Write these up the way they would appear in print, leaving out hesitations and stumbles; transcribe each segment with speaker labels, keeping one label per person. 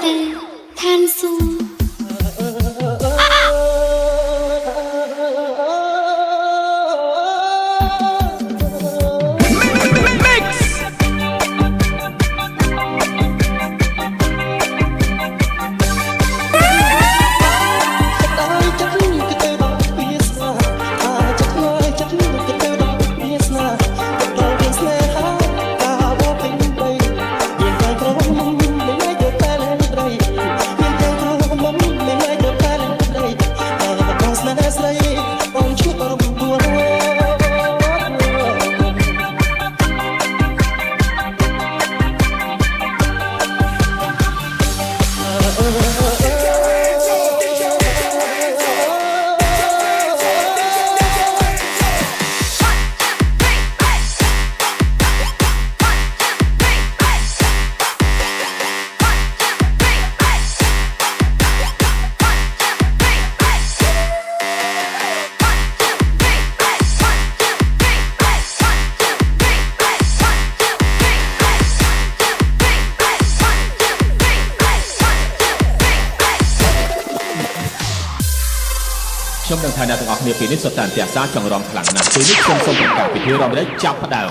Speaker 1: ទេឋានសួគ៌ ខ្ញុំនឹងថាអ្នកទាំងអស់គ្នាពេលនេះសុទ្ធតែអន្ទះសារចង់រំខ្លាំងណាស់ពេលនេះខ្ញុំសូមប្រកាសពិធីរំលែកចាប់ផ្ដើម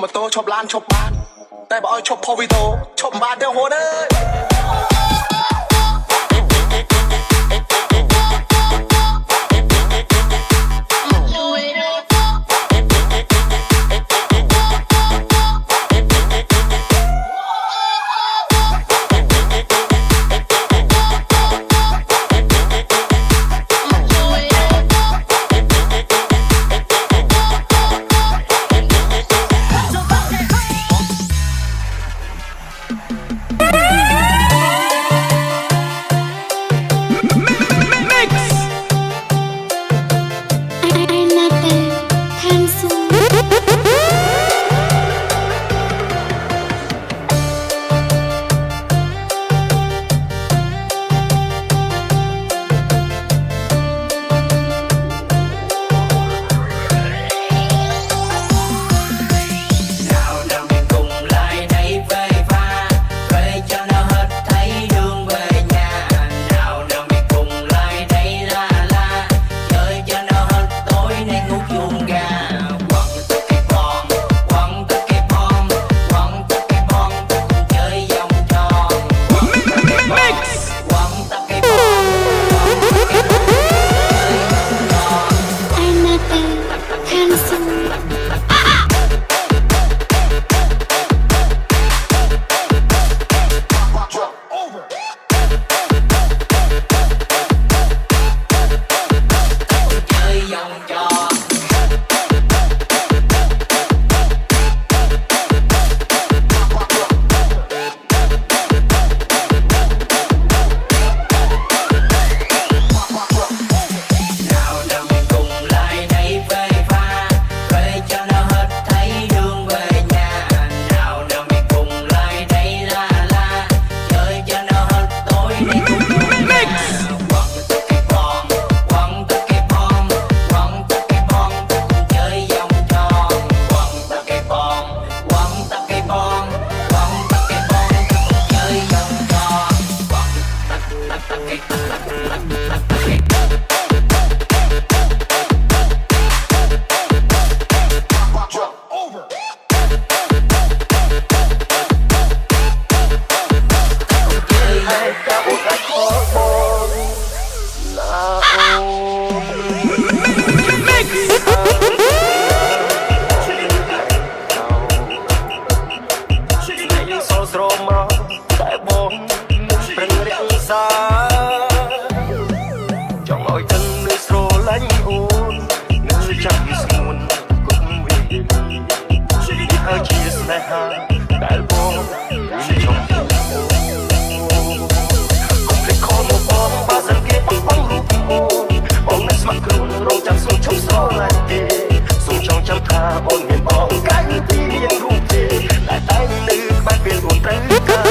Speaker 2: ម៉ូតូឈប់ឡានឈប់បានតែបើឲ្យឈប់ផូវីតូឈប់មិនបានទេហូនអើយ
Speaker 1: Hey!
Speaker 3: ស្នេហាដែលបងមានចង់កុំភ្លេចខំមកបងបើសិនគេបងរូបបងមិនស្ម័គ្រខ្លួនរងចាំសូមឈប់ស្រឡាញ់ទេសូមចងចាំថាអូនមានបងកាយពីមានរូបទេតែតែនៅបានពេលអូនត្រូវការ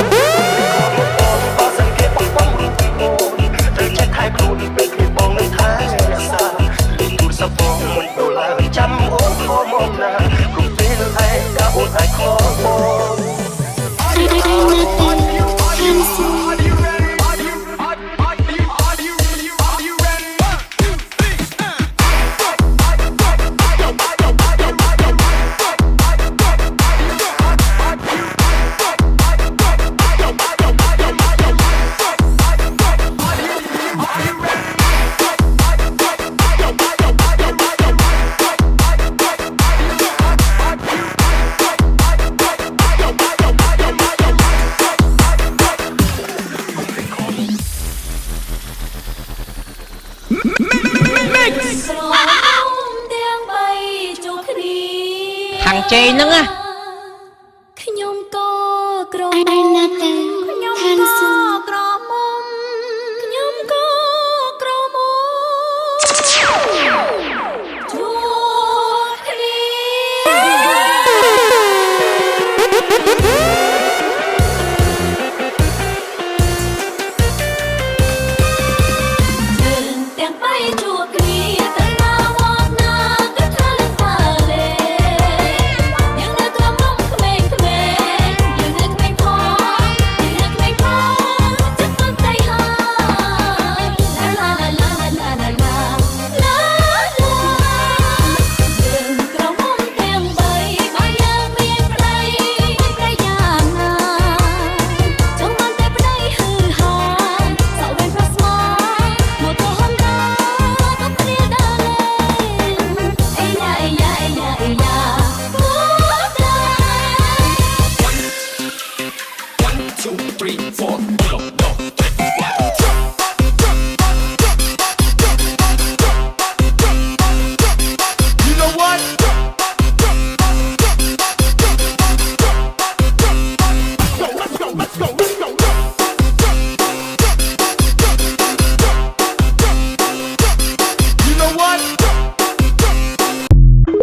Speaker 3: បើសិនគេបងរូបត្រូវចេះថែខ្លួនពេលគេបងនឹងថែរក្សាលេខទូរស័ព្ទបងមិនដុល្លារចាំអូនខំមកណាគ្រប់ពេលឯងក៏អូនអាចខំបង
Speaker 4: ខាងជេហ្នឹងណា
Speaker 5: ខ្ញុំក៏ក្រមុំខ្ញុំក៏